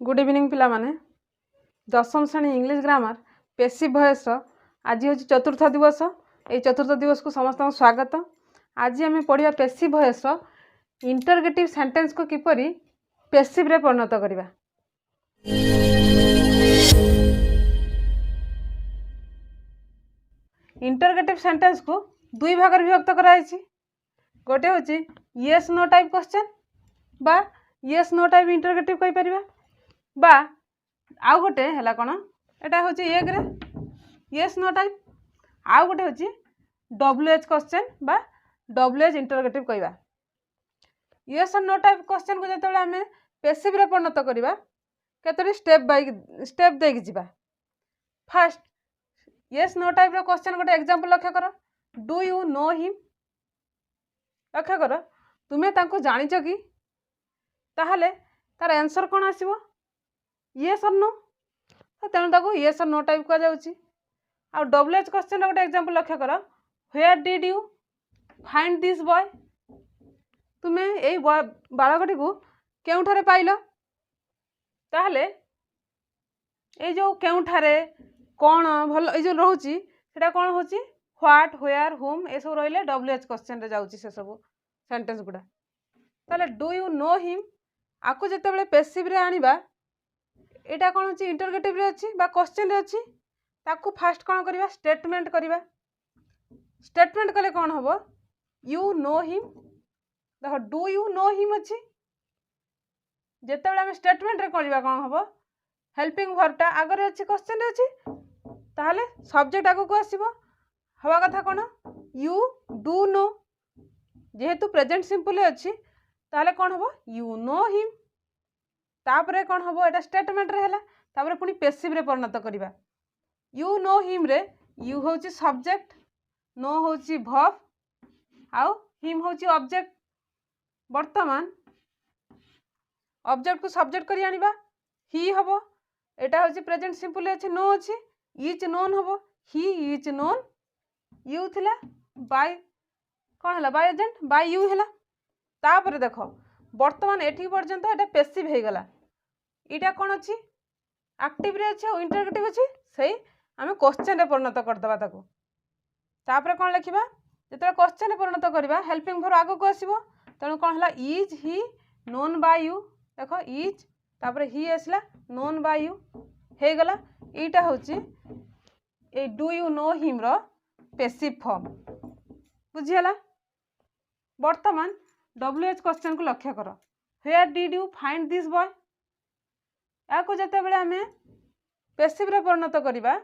Good evening पिला माने दशम श्रेणी इंग्लिश ग्रामर पेसिव भॉइस आज हूँ चतुर्थ दिवस। ये चतुर्थ दिवस को समस्त स्वागत। आज आम पढ़ा पेसिव भॉइस इंटरगेटिव सेंटेंस को किपरि पेसिव रे परिणत करवा। इंटरगेटिव सेंटेंस को दुई भाग विभक्त कराई। गोटे हूँ येस नो टाइप क्वेश्चन बा येस नो टाइप इंटरगेटिव कहि परिबा बा आउ गोटे है कौन एटा हूँ एक येस नो टाइप आउ गोटे हूँ WH क्वेश्चन बा WH इंटरगेटिव कहवा। येस नो टाइप क्वेश्चन को जो आम पेसिव रे परिणत करवा केतोटी स्टेप बाय स्टेप देकी जिबा। First yes no type question गोटे एग्जांपल लक्ष्य कर। डू यू नो हिम लक्ष्य कर तुम्हें तांको जानिच कि ताहले तार आंसर कौन आसीबो येस और नो। तेणु ताको येस और नो टाइप कह जाउची। आ WH क्वेश्चन गोटे एग्जांपल लक्ष्य कर। Where did you find this boy तुम्हें यही बालकटी को केउठारे पाइल ताहले ये जो केउठारे कौन भल ये जो रोची सेटा कौन होची व्हाट व्हेयर हुम ए सब रहिले WH क्वेश्चन रे जाउची से सब सेंटेंस गुडा। ताहले डू यू नो हिम आकु जेतेबेले पेसिव रे आनिबा एटा कौन होची इंटरगेटिव रे अछि बा क्वेश्चन रे अछि ताकू फास्ट कौन करबा स्टेटमेंट करबा। स्टेटमेंट कले कौन हबो यू नो हिम देखो डू यू नो हिम अछि जेतेबेले हम स्टेटमेंट रे करबा कौन हबो हेल्पिंग वर्ब टा आगे रे अछि क्वेश्चन रे अछि ताहले सब्जेक्ट आगु को आसीबो हवा कथा कौन यू डू नो जेहेतु प्रेजेंट सिंपल अछि ताहले कौन हबो यू नो हिम तापरे कौन हबो एटा स्टेटमेंट रे हैला तापरे पुनी पेसिव रे परिणत करबा। यू नो हिम रे यू होची सब्जेक्ट नो होची वर्ब आउ हिम होची ऑब्जेक्ट। वर्तमान ऑब्जेक्ट को सब्जेक्ट करी आनिबा ही हबो एटा होची प्रेजेंट सिंपल अछि नो अछि इज नोन हबो ही इज नोन यू थिला बाय कौन हैला बाय एजेंट बाय यू हैला। तापरे देखो वर्तमान एठी पर्यंत एटा पेसिव हे गला इटा कौन अछि एक्टिव रे अछि इंटरगेटिव अछि सही आमे क्वेश्चन रे परिणत कर दबा ताको। तापरे कौन लिखिबा जेते क्वेश्चन रे परिणत करबा हेल्पिंग वर्ब आगो को आसीबो तेणु कौन हैला is he known by you देखो इज तापरे ही आसला नोन बाय यू हे गला। एटा होची ए डू यू नो हिम रो पेसिव फॉर्म बुझियला। वर्तमान WH क्वेश्चन को लक्ष्य कर। Where did you find this boy याको जते बेले हमें पेसिव रे परिणत करबा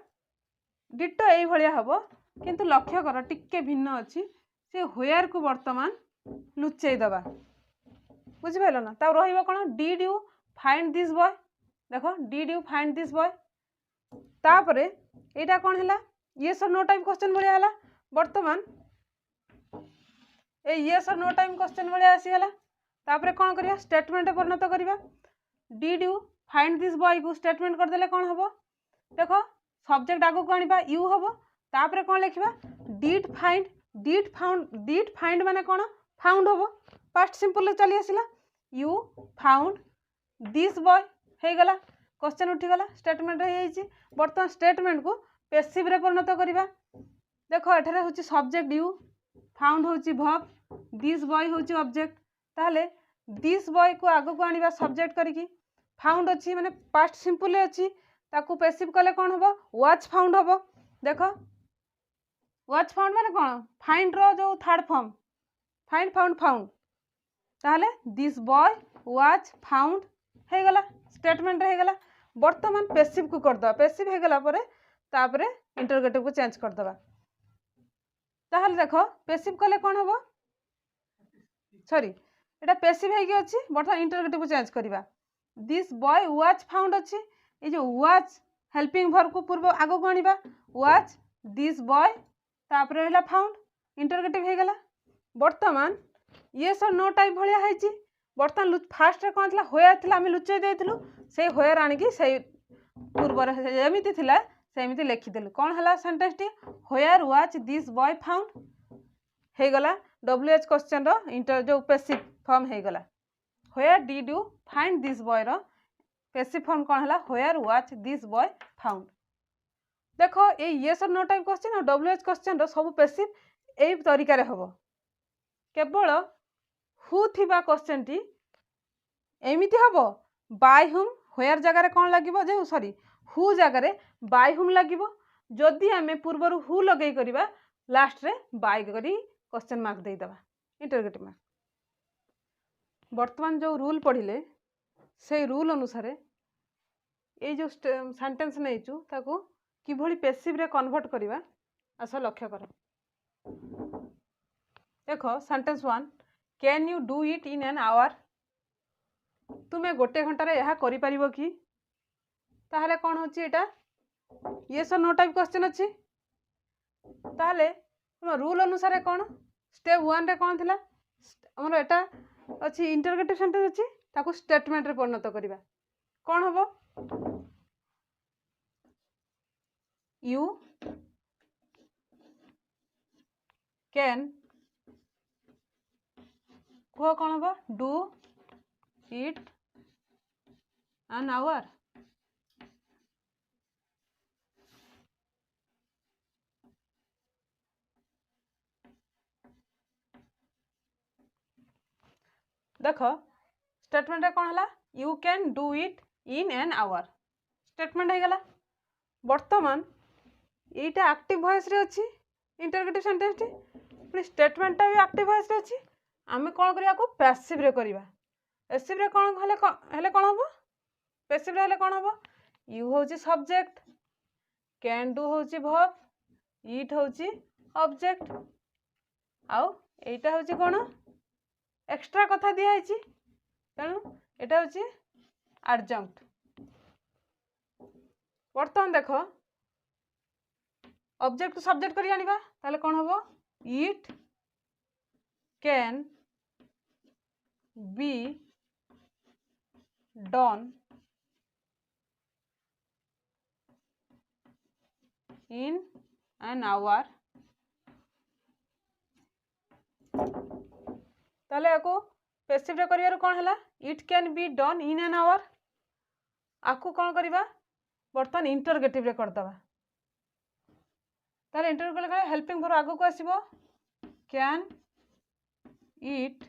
डिटो एई भलिया हबो किंतु लक्ष्य कर टिके भिन्न अछि से व्हेयर को वर्तमान लुचेई दबा बुझि पाइलो ना ता रहिबो कोन did you find this boy देखो did you find this boy तापरे एटा कोन हला येस और नो टाइप क्वेश्चन भलिया हला वर्तमान ए येस और नो टाइम क्वेश्चन भलिया आसी हला तापरे कोन करिया स्टेटमेंट रे परिणत करबा। Did you find this boy को स्टेटमेंट कर देले कोन हबो देखो सब्जेक्ट आगो को आनिबा यू हबो तापरे कोन लिखिबा डिड फाइंड माने कोन फाउंड हबो पास्ट सिंपल ले चली आसिला यू फाउंड दिस बॉय हे गला क्वेश्चन उठी गला स्टेटमेंट रे हेछि। वर्तमान स्टेटमेंट को पेसिव रे परिणत करबा देखो एठारे होछि सब्जेक्ट यू फाउंड होछि वर्ब दिस बॉय होछि ऑब्जेक्ट ताहले दिस बॉय को आगो को आनिबा सब्जेक्ट करिकी फाउंड अछि माने पास्ट सिंपल अछि ताकू पेसिव कले कोन हबो वाच फाउंड हबो देखो वाच फाउंड माने कोन फाइंड रो जो थर्ड फॉर्म फाइंड फाउंड ताहले दिस बॉय वाच फाउंड हे गला स्टेटमेंट हे गला। वर्तमान पेसिव को कर दबा पेसिव हे गला परे तापरे इंटरगेटिव को चेंज कर दबा ताहले देखो पेसिव कले कोन हबो सॉरी एटा पेसिव हे कि अछि वर्तमान इंटरगेटिव को चेंज करबा। दिस बॉय वाच फाउंड अछि ए जो वाच हेल्पिंग वर्ब को पूर्व आगो को आनिबा वाच दिस बॉय तापरे रहला फाउंड इंटरगेटिव हे गला। वर्तमान येस और नो टाइप भलिया हैछि वर्तमान फास्ट रे कोन थला होयर थला हम लुचै देथिलु से होयर आनि कि से पूर्व रे जेमिति थिला सेमिति लिखि देलु कोन हला सेंटेंस टी where was this boy found हे गला। WH क्वेश्चन रो इंटर जो पेसिव फॉर्म हे गला where did you find this boy रो पैसिव फॉर्म कौन है where was this boy found. देख ये येस और नो टाइप क्वेश्चन और WH क्वेश्चन सब पैसिव यही तरीके हम केवल हु थिबा क्वेश्चन टी एमिति हम बाय हुम व्हेयर जगह कौन लगे जे सॉरी हु जगह बाय हुम लगे जदि आम पूर्वर हु लगे करवा लास्ट रे बाय करी क्वेश्चन मार्क देदेबा इंटरगेटिव मार्क। वर्तमान जो रूल पढ़िले से रूल अनुसार ये जो सेंटेंस नहीं ताकू किभली पैसिव रे कन्वर्ट करवा आस लक्ष्य कर। देख sentence 1 can you do it in an our. तुम्हें गोटे घंटार यह करिपारिबो कि ताहले कौन होची एटा येस और नो टाइप क्वेश्चन अच्छी ताहले रूल अनुसार कौन स्टेप 1 रे कौन थिला हमर एटा अच्छी इंटरगेटिव सेंटेंस अच्छी ताकू स्टेटमेंट रे परिणत करवा कौन हबो यू कैन कह कौन हबो डू इट एन आवर। देख स्टेटमेंट रे कौन है you can do it in an our statement हो गला। वर्तमान यहीटा एक्टिव वॉइस रे अच्छी इंटरगेटिव सेंटेंस टी पुणी स्टेटमेंटा भी एक्टिव वॉइस रे अच्छी आम कौन करिया को पैसिव रे करवा। पैसिव रे कौन हेले कौन हम पैसिव रे हेले कौन हम यू होची सब्जेक्ट कैन डू होची वर्ब इट होची ऑब्जेक्ट आउ एटा होची कौन एक्स्ट्रा कथा दिया है तेणु एटा होची एडजंक्ट। वर्तमान देख ऑब्जेक्ट को सब्जेक्ट करी आनिबा ताले कौन हबो it can be done in an our. ताले आको पैसिव रे करियार कौन है it can be done in an our आको कौन करवा बर्तमान इंटरगेटिव रे करदबा ताले इंटरगेटिव करे हेल्पिंग वर्ब आगो को आसीबो can it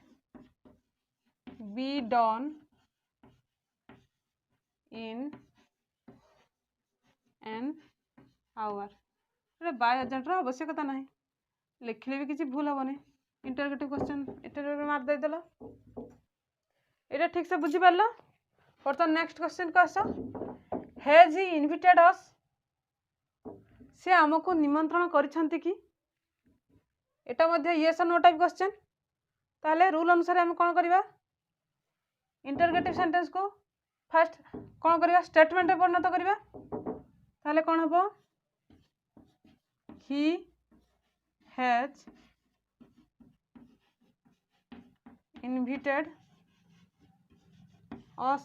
be done in an hour. By agent रो आवश्यकता नहीं लिखले भी किसी भूल हेनी इंटरगेटिव क्वेश्चन इंटरगेटिव मार्क दे देला एटा ठीक से बुझी पारला। बर्तमान नेक्स्ट क्वेश्चन को आस हैज ही इनविटेड अस से आमको निमंत्रण करिसंती कि एटा मध्ये येस और नो टाइप क्वेश्चन ताले रूल अनुसार हम कौन करवा इंटरगेटिव सेंटेंस को फर्स्ट कौन करवा स्टेटमेंट रे परिणत करवा ताले कौन हबो he has invited us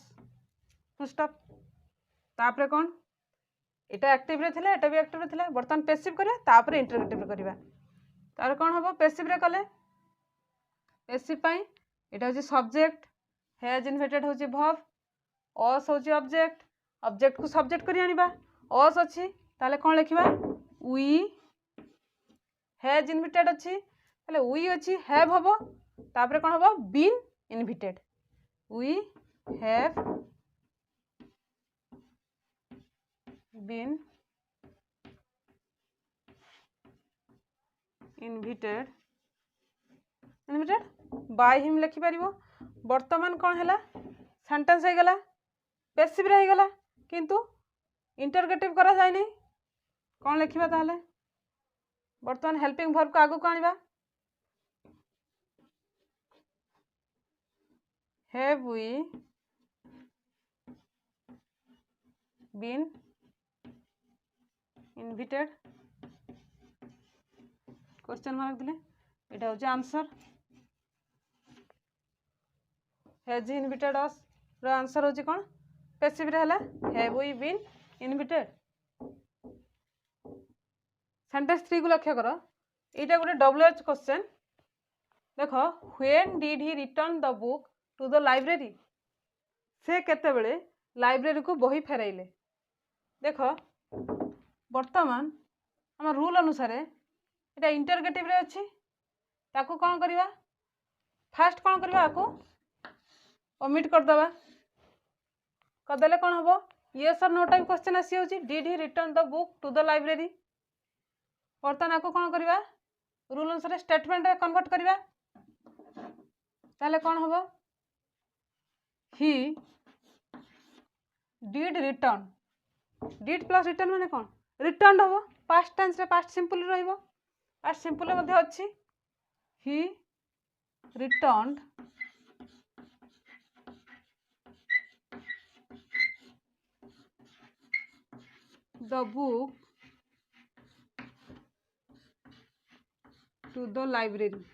stop तापरे कौन एटा एक्टिव रे थिला एटा भी एक्टिव रे थिला बर्तमान पैसिव करिया तापरे इंटरगेटिव रे करवा तार कौन हबो पैसिव रे कले पैसिव पई एटा होची सब्जेक्ट हैज इनविटेड होची वर्ब अस होची ऑब्जेक्ट ऑब्जेक्ट को सब्जेक्ट करी आनिबा अस अछि ताले कौन लिखिबा वी हैज इनविटेड अछि ताले वी अछि हैव हबो तापरे कौन हबो been invited we have been invited by him लिखि पारिबो। वर्तमान कौन है सेंटेंस हो गला पैसिव रे हो गला किंतु इंटरगेटिव करा जाय नहीं कौन लिखिबा ताहले वर्तमान हेल्पिंग वर्ब को आगु को आनिबा have we been invited question mark दिले एटा होची आंसर हैज इनविटेड अस रो आंसर होची कोन पैसिव रे हला have we been invited. Sentence 3 को लक्ष्य करो एटा गोटे WH क्वेश्चन देखो when did he return the book to the library से केते बेले लाइब्रेरी को बही फेराइले। देख वर्तमान आम रूल अनुसार यहाँ इंटरगेटिव रे अच्छी ताकू कौन करवा फास्ट कौन करवा आपको ओमिट करदे करदेले कौन हम येस और नो टाइप क्वेश्चन आसी होची did he return the book to the library. बर्तमान आपको कौन करवा रूल अनुसार स्टेटमेंट कन्वर्ट करवा ताले कौन हम he did return did plus return माने कौन रिटर्न हम पास्ट टेंस रे पास्ट सिंपल रहिबो पास्ट सिंपल मध्ये अछि he returned the book to the library.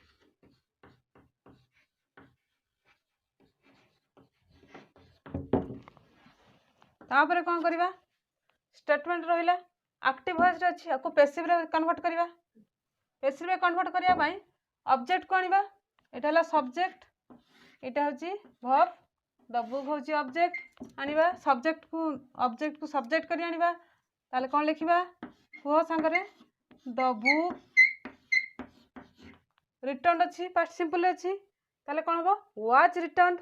तापर कौन करवा स्टेटमेंट रहिला एक्टिव वॉइस रे अछि आपको पैसिव रे कन्वर्ट करवा पैसिव रे कन्वर्ट करया पई ऑब्जेक्ट को आनिबा एटा हला सब्जेक्ट एटा होची वर्ब द बुक होची ऑब्जेक्ट आनिबा सब्जेक्ट को सब्जेक्ट करी आनिबा ताले कौन लिखिबा हो संगरे द बुक रिटर्न अछि पास्ट सिंपल अछि ताले कौन हो was written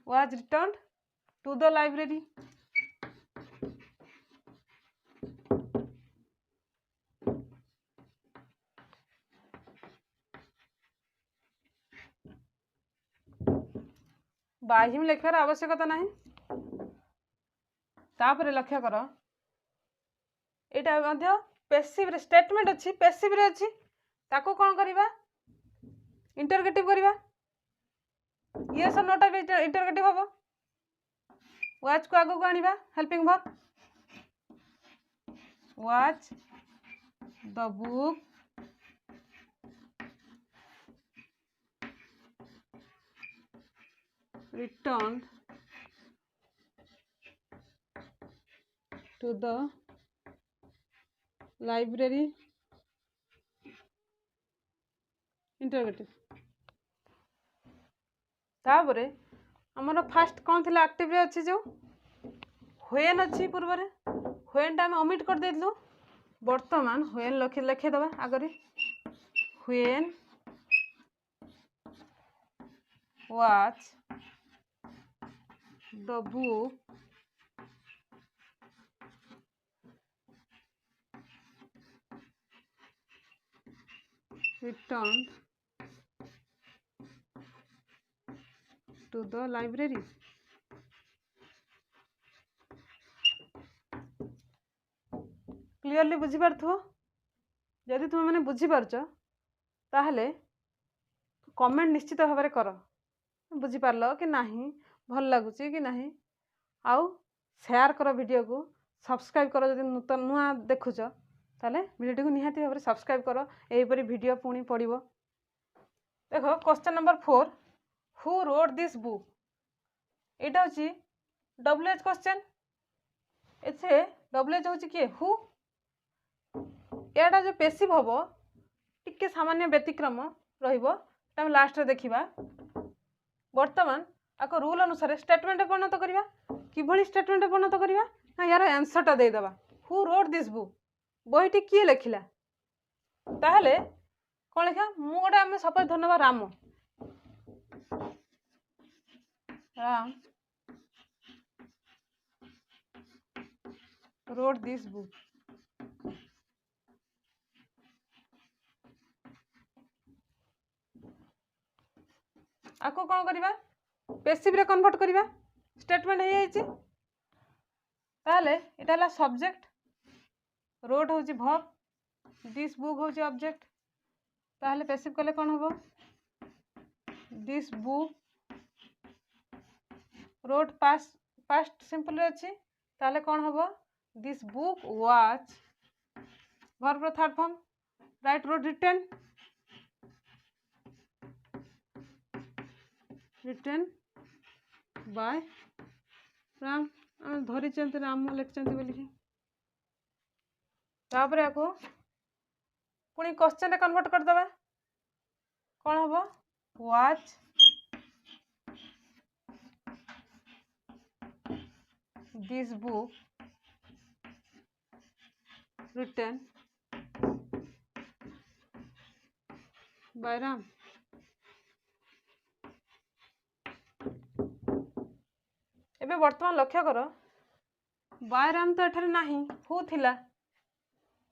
was returned to the library। बाहिम लिखार आवश्यकता नहीं तापर लक्ष्य कर एटा पैसिव रे स्टेटमेंट अच्छी पैसिव रे अच्छी ताको कौन करवा इंटरगेटिव करवा येस और नो टाइप इंटरगेटिव हम वाच को आगो को आनिबा helping verb was the book returned to the library interrogative। तापर आमर फास्ट कौन थी एक्टिव रे अच्छी जो व्हेन अच्छी पूर्व रे व्हेन टा हम ओमिट कर देलु वर्तमान व्हेन लिखे दबा आगरे when watch the book returned to the library। Clearly बुझी पारथो जदि तुम मैंने बुझी पारछ ताहले कमेंट निश्चित भाव में कर बुझी पारलो कि नहीं भल लगुच कि नहीं आउ शेयर कर वीडियो को सब्सक्राइब कर जदि नूतन नुआ देखुच ताले वीडियो को निहाती भाव में सब्सक्राइब कर एहीपरि वीडियो पुणी पड़िबो। देखो question number 4 who wrote this book एटा होची डब्ल्यूएच क्वेश्चन एथे डब्ल्यूएच होची किए हु एटा जो पैसिव हबो टिके सामान्य व्यतिक्रम रहिबो हम लास्ट रे देखिबा। वर्तमान आको रूल अनुसार स्टेटमेंट परिणत करवा किभली स्टेटमेंट परिणत करवा ना यार आंसर टा दे दबा हु रोड दिस बुक बहीटी किए लिखिला ताहले कौन लिखा मु गोटे आम सपोज धन्यवाद Ram Ram road this book आपको कौन करवा पैसिव रे कन्वर्ट करवा स्टेटमेंट हो जाइए ताहले एटा हला सब्जेक्ट रोड होची वर्ब दिस बुक होची ऑब्जेक्ट ताहले पैसिव कले कौन होबो this book wrote past simple रे अछि ताहले कौन होबो दिस बुक वाच वर्ब रो third form write wrote written by Ram आम धरी राम लिखते बोलिकी तापर आपको पुणी क्वेश्चन कन्वर्ट करदे कौन हम was this book written by Ram. एबे वर्तमान लक्ष्य कर बाय राम तो एठारे नाही हु थिला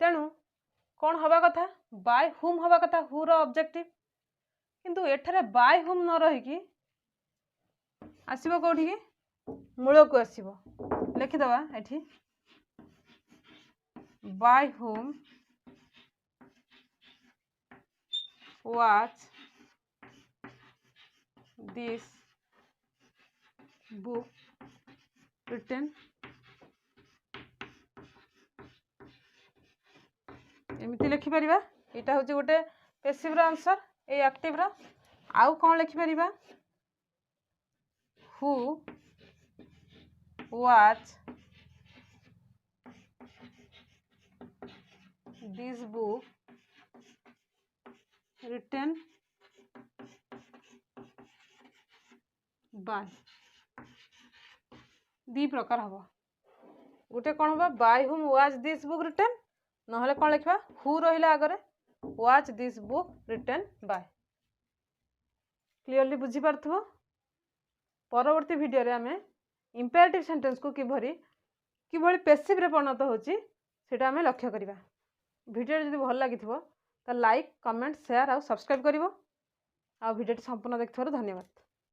तेणु कौन हवा कथा बाय हुम हवा कथा हु रो ऑब्जेक्टिव किंतु एठारे बाय हुम न रही आसीबो कोठी की मूल को आसीबो लिखिदवा एठी by whom watch this book written एमती लिखिपर यहाँ हूँ गोटे पेसिव आंसर ए एक्टिव आउ कौन लिखिपर who was this book written by दी प्रकार हम गोटे कौन हम by whom watch this book written ना कौन लिखा हु रहा आगे was this book written by clearly बुझीपार परवर्ती वीडियो आम इंपेरेटिव सेंटेंस को किभली पेसिव रे परिणत होची सेटा आम लक्ष्य करिबा। वीडियो जदि भल लगी तो लाइक कमेंट शेयर और सब्सक्राइब करिवो आ वीडियो संपूर्ण देखिथिबारु धन्यवाद।